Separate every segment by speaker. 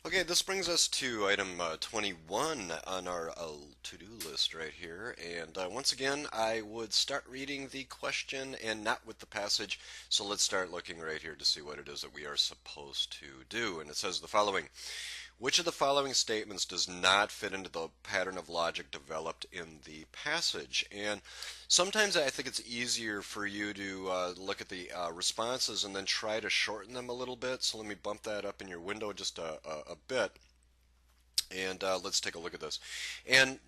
Speaker 1: Okay, this brings us to item 21 on our to-do list right here. And once again, I would start reading the question and not with the passage. So let's start looking right here to see what it is that we are supposed to do. And it says the following. Which of the following statements does not fit into the pattern of logic developed in the passage? And sometimes I think it's easier for you to look at the responses and then try to shorten them a little bit. So let me bump that up in your window just a bit. And let's take a look at this. And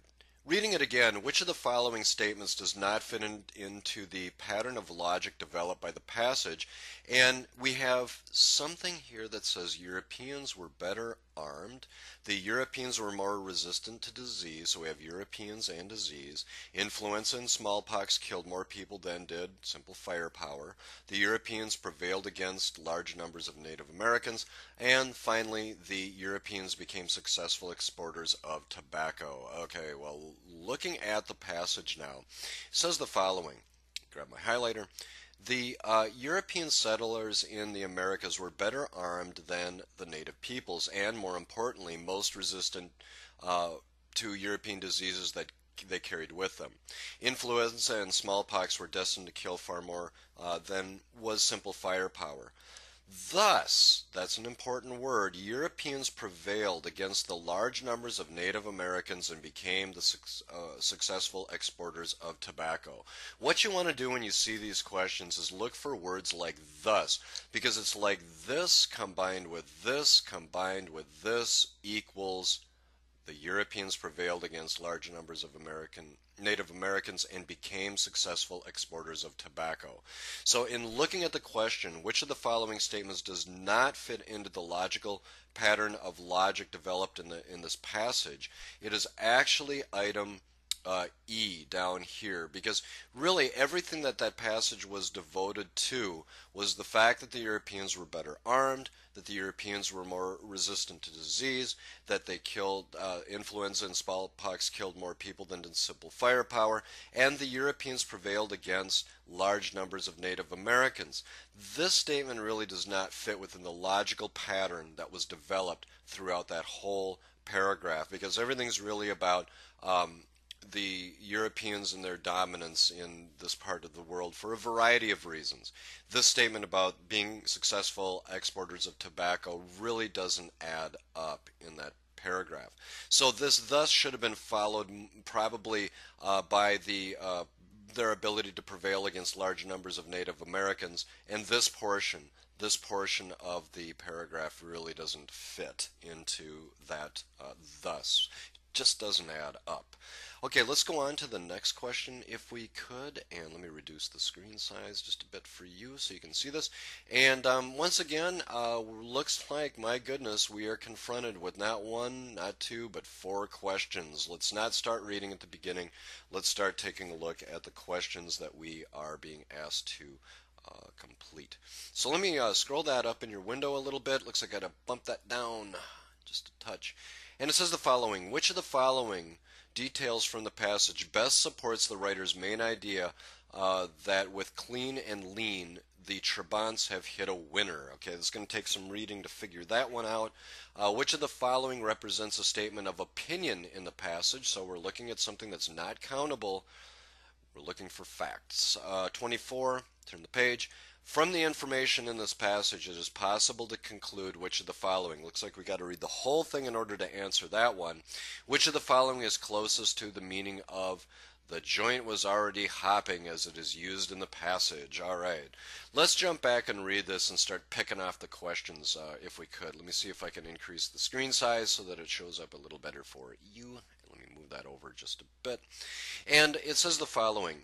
Speaker 1: reading it again, which of the following statements does not fit into the pattern of logic developed by the passage? And we have something here that says Europeans were better armed. The Europeans were more resistant to disease, so we have Europeans and disease. Influenza and smallpox killed more people than did simple firepower. The Europeans prevailed against large numbers of Native Americans. And finally, the Europeans became successful exporters of tobacco. Okay, well, looking at the passage now, it says the following. Grab my highlighter. The European settlers in the Americas were better armed than the native peoples, and more importantly, most resistant to European diseases that they carried with them. Influenza and smallpox were destined to kill far more than was simple firepower. Thus, that's an important word, Europeans prevailed against the large numbers of Native Americans and became the successful exporters of tobacco. What you want to do when you see these questions is look for words like thus, because it's like this combined with this combined with this equals the Europeans prevailed against large numbers of Native Americans and became successful exporters of tobacco. So in looking at the question, which of the following statements does not fit into the logical pattern of logic developed in this passage, it is actually item E down here, because really everything that passage was devoted to was the fact that the Europeans were better armed, that the Europeans were more resistant to disease, that they killed influenza and smallpox killed more people than did simple firepower, and the Europeans prevailed against large numbers of Native Americans. This statement really does not fit within the logical pattern that was developed throughout that whole paragraph, because everything's really about the Europeans and their dominance in this part of the world for a variety of reasons. This statement about being successful exporters of tobacco really doesn't add up in that paragraph. So this thus should have been followed probably by their ability to prevail against large numbers of Native Americans, and this portion of the paragraph really doesn't fit into that thus. Just doesn't add up. Okay, let's go on to the next question if we could, and let me reduce the screen size just a bit for you so you can see this. And once again, looks like, my goodness, we are confronted with not one, not two, but four questions. Let's not start reading at the beginning. Let's start taking a look at the questions that we are being asked to complete. So let me scroll that up in your window a little bit. Looks like I got to bump that down just a touch. And it says the following. Which of the following details from the passage best supports the writer's main idea that with clean and lean, the Trabants have hit a winner? Okay, it's going to take some reading to figure that one out. Which of the following represents a statement of opinion in the passage? So we're looking at something that's not countable. We're looking for facts. 24, turn the page. From the information in this passage, it is possible to conclude which of the following. Looks like we got to read the whole thing in order to answer that one. Which of the following is closest to the meaning of the joint was already hopping as it is used in the passage? All right. Let's jump back and read this and start picking off the questions if we could. Let me see if I can increase the screen size so that it shows up a little better for you. Let me move that over just a bit. And it says the following.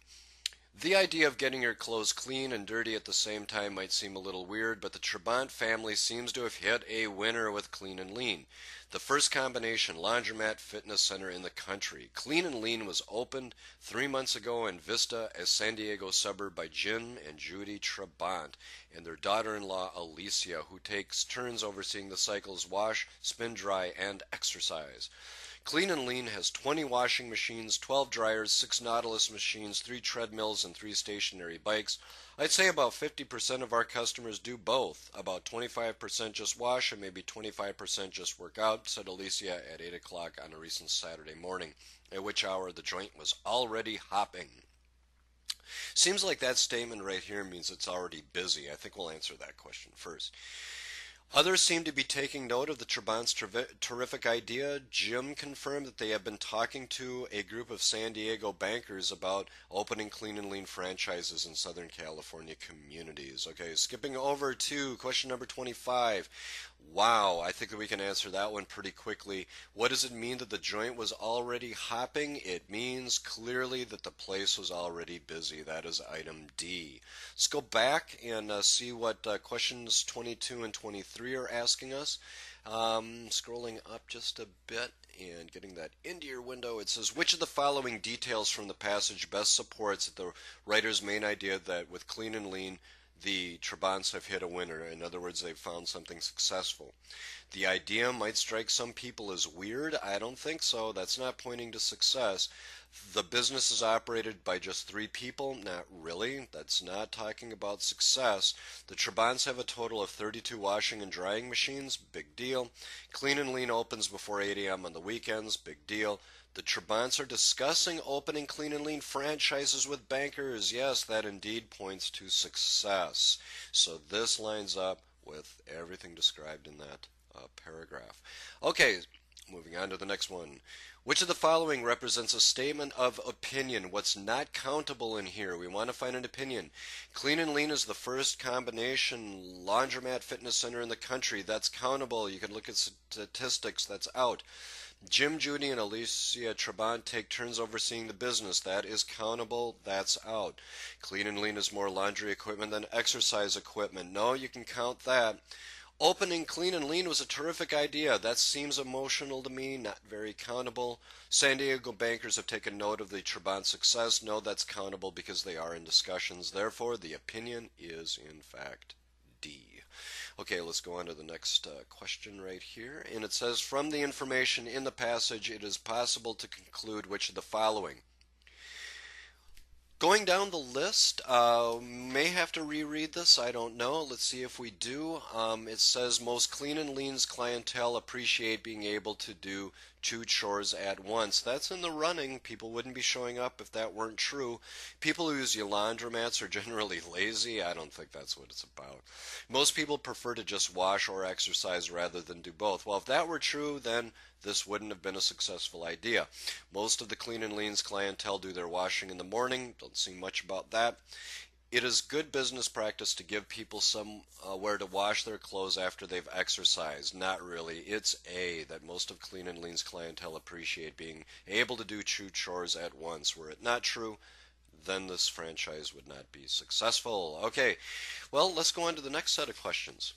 Speaker 1: The idea of getting your clothes clean and dirty at the same time might seem a little weird, but the Trabant family seems to have hit a winner with clean and lean. The first combination laundromat fitness center in the country. Clean and Lean was opened 3 months ago in Vista, a San Diego suburb, by Jim and Judy Trabant and their daughter-in-law Alicia, who takes turns overseeing the cycles wash, spin dry, and exercise. Clean and Lean has 20 washing machines, 12 dryers, 6 Nautilus machines, 3 treadmills, and 3 stationary bikes. I'd say about 50% of our customers do both. About 25% just wash and maybe 25% just work out, said Alicia at 8 o'clock on a recent Saturday morning, at which hour the joint was already hopping. Seems like that statement right here means it's already busy. I think we'll answer that question first. Others seem to be taking note of the Trabant's terrific idea. Jim confirmed that they have been talking to a group of San Diego bankers about opening Clean and Lean franchises in Southern California communities. Okay, skipping over to question number 25. Wow, I think that we can answer that one pretty quickly. What does it mean that the joint was already hopping? It means clearly that the place was already busy. That is item D. Let's go back and see what questions 22 and 23 are asking us. Scrolling up just a bit and getting that into your window, it says, which of the following details from the passage best supports the writer's main idea that with Clean and Lean, the Trabants have hit a winner? In other words, they've found something successful. The idea might strike some people as weird. I don't think so. That's not pointing to success. The business is operated by just 3 people. Not really. That's not talking about success. The Trabants have a total of 32 washing and drying machines. Big deal. Clean and Lean opens before 8 a.m. on the weekends. Big deal. The Trabants are discussing opening Clean and Lean franchises with bankers. Yes, that indeed points to success. So this lines up with everything described in that paragraph. Okay, moving on to the next one. Which of the following represents a statement of opinion? What's not countable in here? We want to find an opinion. Clean and Lean is the first combination laundromat fitness center in the country. That's countable. You can look at statistics. That's out. Jim, Judy, and Alicia Trabant take turns overseeing the business. That is countable. That's out. Clean and Lean is more laundry equipment than exercise equipment. No, you can count that. Opening Clean and Lean was a terrific idea. That seems emotional to me, not very countable. San Diego bankers have taken note of the Trabant success. No, that's countable because they are in discussions. Therefore, the opinion is in fact D. Okay, let's go on to the next question right here. And it says, from the information in the passage, it is possible to conclude which of the following. Going down the list, may have to reread this, I don't know. Let's see if we do. It says most Clean and Lean's clientele appreciate being able to do 2 chores at once. That's in the running. People wouldn't be showing up if that weren't true. People who use laundromats are generally lazy. I don't think that's what it's about. Most people prefer to just wash or exercise rather than do both. Well, if that were true, then this wouldn't have been a successful idea. Most of the Clean and Lean's clientele do their washing in the morning. Don't see much about that. It is good business practice to give people somewhere to wash their clothes after they've exercised. Not really. It's A, that most of Clean and Lean's clientele appreciate being able to do 2 chores at once. Were it not true, then this franchise would not be successful. Okay, well, let's go on to the next set of questions.